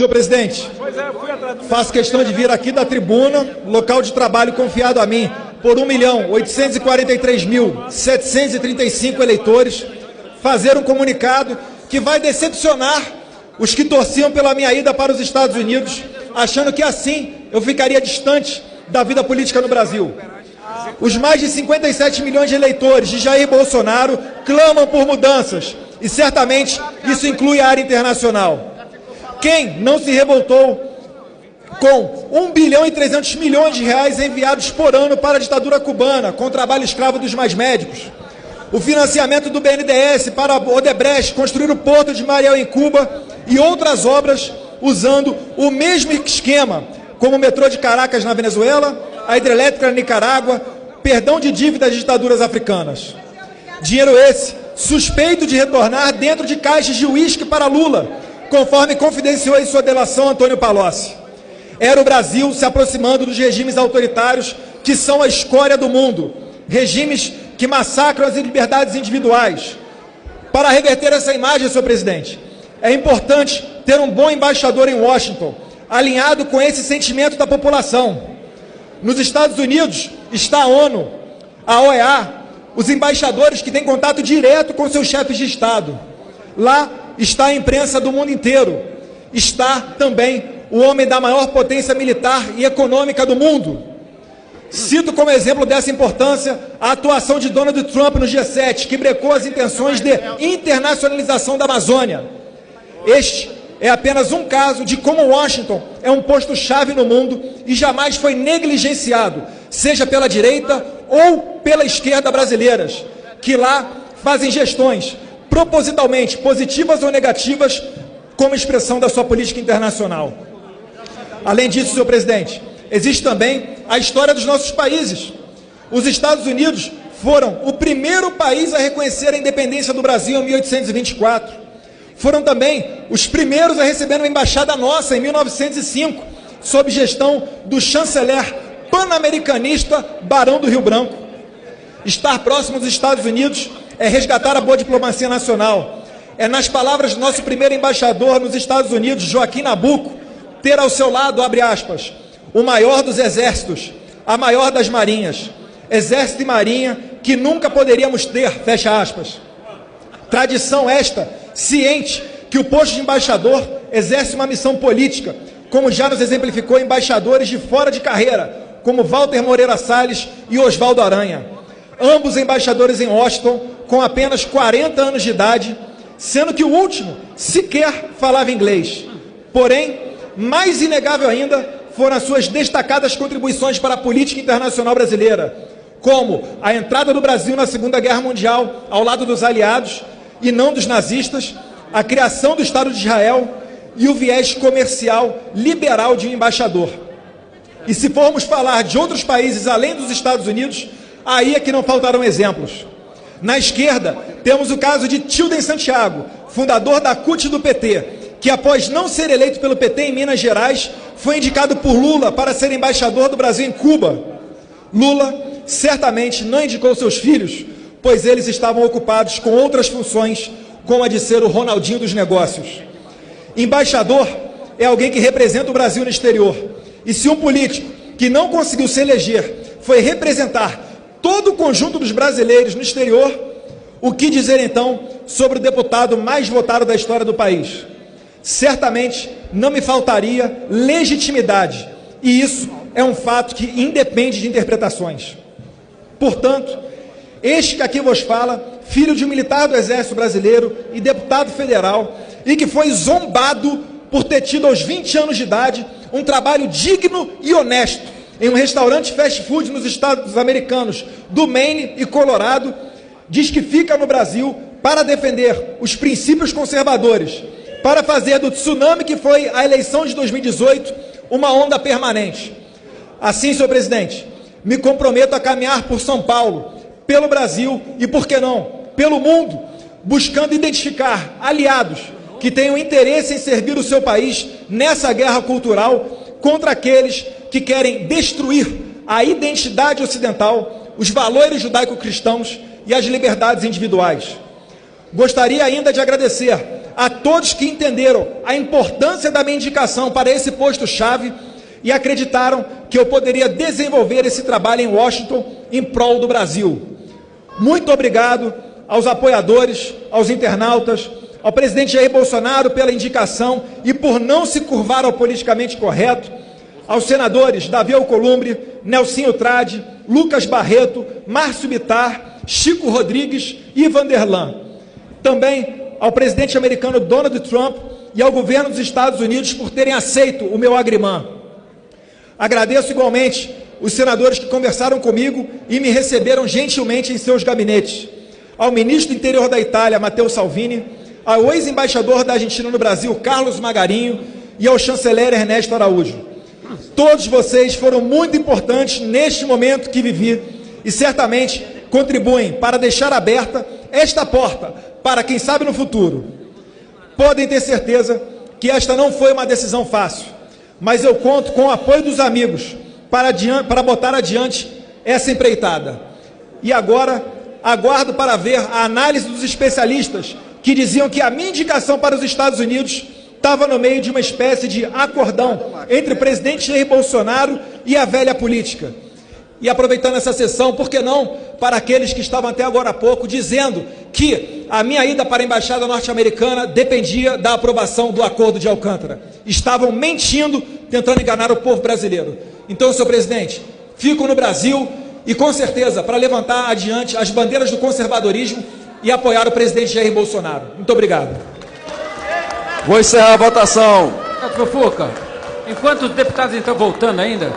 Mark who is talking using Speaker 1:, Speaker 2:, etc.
Speaker 1: Senhor presidente, faço questão de vir aqui da tribuna, local de trabalho confiado a mim, por 1.843.735 eleitores, fazer um comunicado que vai decepcionar os que torciam pela minha ida para os Estados Unidos, achando que assim eu ficaria distante da vida política no Brasil. Os mais de 57 milhões de eleitores de Jair Bolsonaro clamam por mudanças, e certamente isso inclui a área internacional. Quem não se revoltou com 1 bilhão e 300 milhões de reais enviados por ano para a ditadura cubana, com o trabalho escravo dos mais médicos? O financiamento do BNDES para Odebrecht construir o Porto de Mariel em Cuba e outras obras usando o mesmo esquema, como o metrô de Caracas na Venezuela, a hidrelétrica na Nicarágua, perdão de dívidas de ditaduras africanas. Dinheiro esse suspeito de retornar dentro de caixas de uísque para Lula, conforme confidenciou em sua delação Antônio Palocci. Era o Brasil se aproximando dos regimes autoritários que são a escória do mundo, regimes que massacram as liberdades individuais. Para reverter essa imagem, senhor presidente, é importante ter um bom embaixador em Washington, alinhado com esse sentimento da população. Nos Estados Unidos está a ONU, a OEA, os embaixadores que têm contato direto com seus chefes de Estado. Lá está a imprensa do mundo inteiro. Está também o homem da maior potência militar e econômica do mundo. Cito como exemplo dessa importância a atuação de Donald Trump no G7, que brecou as intenções de internacionalização da Amazônia. Este é apenas um caso de como Washington é um posto-chave no mundo e jamais foi negligenciado, seja pela direita ou pela esquerda brasileiras, que lá fazem gestões propositalmente positivas ou negativas como expressão da sua política internacional. Além disso, senhor presidente, existe também a história dos nossos países. Os Estados Unidos foram o primeiro país a reconhecer a independência do Brasil em 1824. Foram também os primeiros a receber uma embaixada nossa em 1905, sob gestão do chanceler pan-americanista Barão do Rio Branco. Estar próximo dos Estados Unidos é resgatar a boa diplomacia nacional. É, nas palavras do nosso primeiro embaixador nos Estados Unidos, Joaquim Nabuco, ter ao seu lado, abre aspas, o maior dos exércitos, a maior das marinhas, exército e marinha que nunca poderíamos ter, fecha aspas. Tradição esta, ciente que o posto de embaixador exerce uma missão política, como já nos exemplificou embaixadores de fora de carreira, como Walter Moreira Salles e Oswaldo Aranha. Ambos embaixadores em Washington, com apenas 40 anos de idade, sendo que o último sequer falava inglês. Porém, mais inegável ainda foram as suas destacadas contribuições para a política internacional brasileira, como a entrada do Brasil na Segunda Guerra Mundial ao lado dos aliados e não dos nazistas, a criação do Estado de Israel e o viés comercial liberal de um embaixador. E se formos falar de outros países além dos Estados Unidos, aí é que não faltarão exemplos. Na esquerda, temos o caso de Tilden Santiago, fundador da CUT do PT, que após não ser eleito pelo PT em Minas Gerais, foi indicado por Lula para ser embaixador do Brasil em Cuba. Lula certamente não indicou seus filhos, pois eles estavam ocupados com outras funções, como a de ser o Ronaldinho dos negócios. Embaixador é alguém que representa o Brasil no exterior. E se um político que não conseguiu se eleger foi representar todo o conjunto dos brasileiros no exterior, o que dizer então sobre o deputado mais votado da história do país? Certamente não me faltaria legitimidade, e isso é um fato que independe de interpretações. Portanto, este que aqui vos fala, filho de um militar do Exército Brasileiro e deputado federal, e que foi zombado por ter tido aos 20 anos de idade um trabalho digno e honesto em um restaurante fast food nos Estados americanos do Maine e Colorado, diz que fica no Brasil para defender os princípios conservadores, para fazer do tsunami que foi a eleição de 2018 uma onda permanente. Assim, senhor presidente, me comprometo a caminhar por São Paulo, pelo Brasil e, por que não, pelo mundo, buscando identificar aliados que tenham interesse em servir o seu país nessa guerra cultural contra aqueles que querem destruir a identidade ocidental, os valores judaico-cristãos e as liberdades individuais. Gostaria ainda de agradecer a todos que entenderam a importância da minha indicação para esse posto-chave e acreditaram que eu poderia desenvolver esse trabalho em Washington em prol do Brasil. Muito obrigado aos apoiadores, aos internautas, ao presidente Jair Bolsonaro pela indicação e por não se curvar ao politicamente correto, aos senadores Davi Alcolumbre, Nelsinho Trade, Lucas Barreto, Márcio Bittar, Chico Rodrigues e Vanderlan. Também ao presidente americano Donald Trump e ao governo dos Estados Unidos por terem aceito o meu agrimã. Agradeço igualmente os senadores que conversaram comigo e me receberam gentilmente em seus gabinetes, ao ministro do Interior da Itália, Matteo Salvini, ao ex-embaixador da Argentina no Brasil, Carlos Magarinho, e ao chanceler Ernesto Araújo. Todos vocês foram muito importantes neste momento que vivi e certamente contribuem para deixar aberta esta porta para quem sabe no futuro. Podem ter certeza que esta não foi uma decisão fácil, mas eu conto com o apoio dos amigos para botar adiante essa empreitada. E agora, aguardo para ver a análise dos especialistas que diziam que a minha indicação para os Estados Unidos estava no meio de uma espécie de acordão entre o presidente Jair Bolsonaro e a velha política. E aproveitando essa sessão, por que não, para aqueles que estavam até agora há pouco dizendo que a minha ida para a Embaixada Norte-Americana dependia da aprovação do Acordo de Alcântara. Estavam mentindo, tentando enganar o povo brasileiro. Então, senhor presidente, fico no Brasil e, com certeza, para levantar adiante as bandeiras do conservadorismo e apoiar o presidente Jair Bolsonaro. Muito obrigado.
Speaker 2: Vou encerrar a votação.
Speaker 3: Fufuca, enquanto os deputados estão voltando ainda,